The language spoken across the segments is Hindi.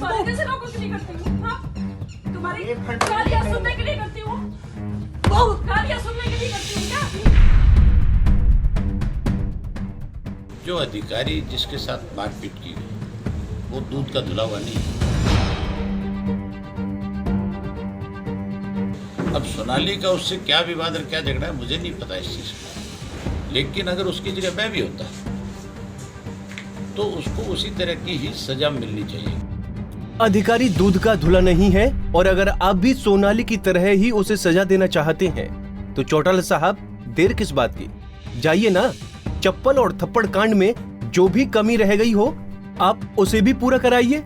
तुम्हारे जैसे लोगों के लिए करती हूँ, हाँ? तुम्हारी गालियाँ सुनने के लिए करती हूँ, बहुत गालियाँ सुनने के लिए करती हूँ क्या? जो अधिकारी जिसके साथ मारपीट की गई वो दूध का धुला हुआ नहीं है। अब सोनाली का उससे क्या विवाद और क्या झगड़ा है मुझे नहीं पता इस चीज का, लेकिन अगर उसकी जगह मैं भी होता तो उसको उसी तरह की ही सजा मिलनी चाहिए। अधिकारी दूध का धुला नहीं है और अगर आप भी सोनाली की तरह ही उसे सजा देना चाहते हैं तो चौटाला साहब देर किस बात की, जाइए ना, चप्पल और थप्पड़ कांड में जो भी कमी रह गई हो आप उसे भी पूरा कराइए।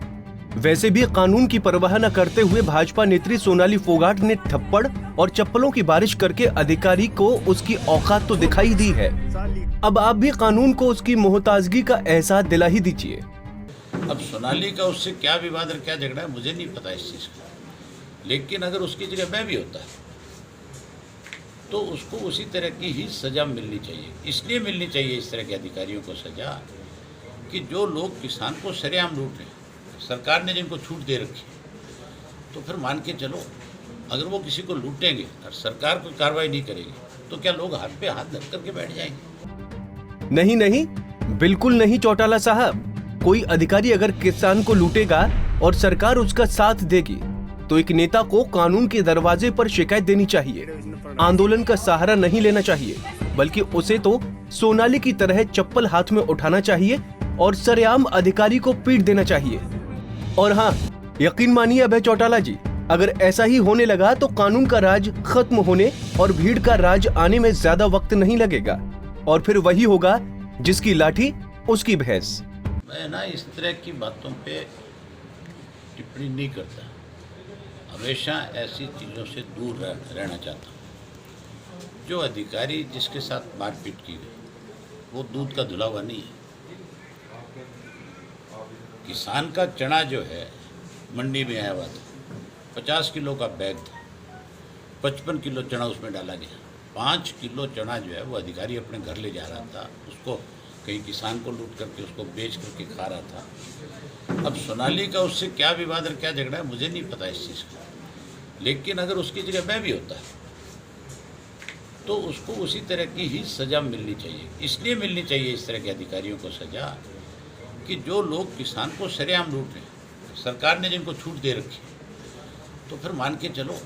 वैसे भी कानून की परवाह न करते हुए भाजपा नेत्री सोनाली फोगाट ने थप्पड़ और चप्पलों की बारिश करके अधिकारी को उसकी औकात तो दिखाई दी है। अब आप भी कानून को उसकी मोहताजगी का एहसास दिला ही दीजिए। अब सोनाली का उससे क्या विवाद और क्या झगड़ा है मुझे नहीं पता इस चीज का, लेकिन अगर उसकी जगह मैं भी होता तो उसको उसी तरह की ही सजा मिलनी चाहिए। इसलिए मिलनी चाहिए इस तरह के अधिकारियों को सजा कि जो लोग किसान को सरेआम लूट रहे हैं, सरकार ने जिनको छूट दे रखी तो फिर मान के चलो अगर वो किसी को लूटेंगे और सरकार कोई कार्रवाई नहीं करेगी तो क्या लोग हाथ पे हाथ धर करके बैठ जाएंगे? नहीं नहीं, बिल्कुल नहीं चौटाला साहब। कोई अधिकारी अगर किसान को लूटेगा और सरकार उसका साथ देगी तो एक नेता को कानून के दरवाजे पर शिकायत देनी चाहिए, आंदोलन का सहारा नहीं लेना चाहिए, बल्कि उसे तो सोनाली की तरह चप्पल हाथ में उठाना चाहिए और सरेआम अधिकारी को पीट देना चाहिए। और हाँ, यकीन मानिए अभय चौटाला जी, अगर ऐसा ही होने लगा तो कानून का राज खत्म होने और भीड़ का राज आने में ज्यादा वक्त नहीं लगेगा और फिर वही होगा जिसकी लाठी उसकी भैंस। मैं ना इस तरह की बातों पे टिप्पणी नहीं करता, हमेशा ऐसी चीज़ों से दूर रहना चाहता हूँ। जो अधिकारी जिसके साथ मारपीट की गई वो दूध का धुला हुआ नहीं है। किसान का चना जो है मंडी में आया हुआ था, 50 किलो का बैग था, 55 किलो चना उसमें डाला गया। 5 किलो चना जो है वो अधिकारी अपने घर ले जा रहा था, उसको कहीं किसान को लूट करके उसको बेच करके खा रहा था। अब सोनाली का उससे क्या विवाद और क्या झगड़ा है मुझे नहीं पता इस चीज़ का, लेकिन अगर उसकी जगह मैं भी होता तो उसको उसी तरह की ही सजा मिलनी चाहिए। इसलिए मिलनी चाहिए इस तरह के अधिकारियों को सजा कि जो लोग किसान को सरेआम लूट रहे हैं, सरकार ने जिनको छूट दे रखी तो फिर मान के चलो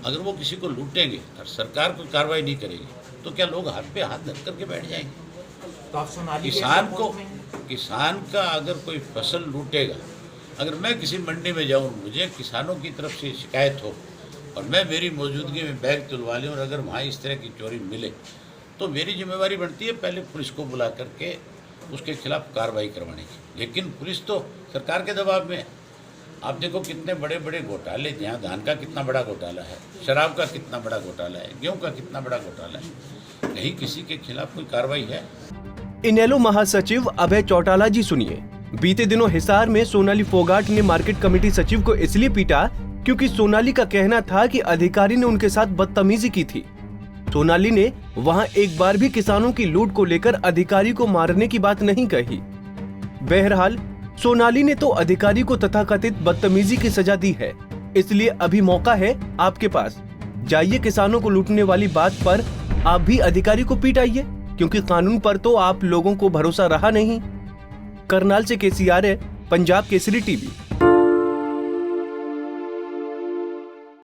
अगर वो किसी को लूटेंगे और सरकार कोई कार्रवाई नहीं करेगी तो क्या लोग हाथ पे हाथ धर करके बैठ जाएंगे? तो आप सोनाली किसान का अगर कोई फसल लूटेगा, अगर मैं किसी मंडी में जाऊँ, मुझे किसानों की तरफ से शिकायत हो और मैं मेरी मौजूदगी में बैग तुलवा लूँ और अगर वहाँ इस तरह की चोरी मिले तो मेरी जिम्मेवारी बनती है पहले पुलिस को बुला करके उसके खिलाफ कार्रवाई करवाने की। लेकिन पुलिस तो सरकार के दबाव में है। आप देखो कितने बड़े बड़े घोटाले, जहाँ धान का कितना बड़ा घोटाला है, शराब का कितना बड़ा घोटाला है, गेहूँ का कितना बड़ा घोटाला है, कहीं किसी के खिलाफ कोई कार्रवाई है? इनेलो महासचिव अभय चौटाला जी सुनिए, बीते दिनों हिसार में सोनाली फोगाट ने मार्केट कमेटी सचिव को इसलिए पीटा क्योंकि सोनाली का कहना था कि अधिकारी ने उनके साथ बदतमीजी की थी। सोनाली ने वहां एक बार भी किसानों की लूट को लेकर अधिकारी को मारने की बात नहीं कही। बहरहाल सोनाली ने तो अधिकारी को तथाकथित बदतमीजी की सजा दी है, इसलिए अभी मौका है आपके पास, जाइए किसानों को लूटने वाली बात पर आप भी अधिकारी को पीटाइए, क्योंकि कानून पर तो आप लोगों को भरोसा रहा नहीं। करनाल से केसीआर है, पंजाब केसरी टीवी।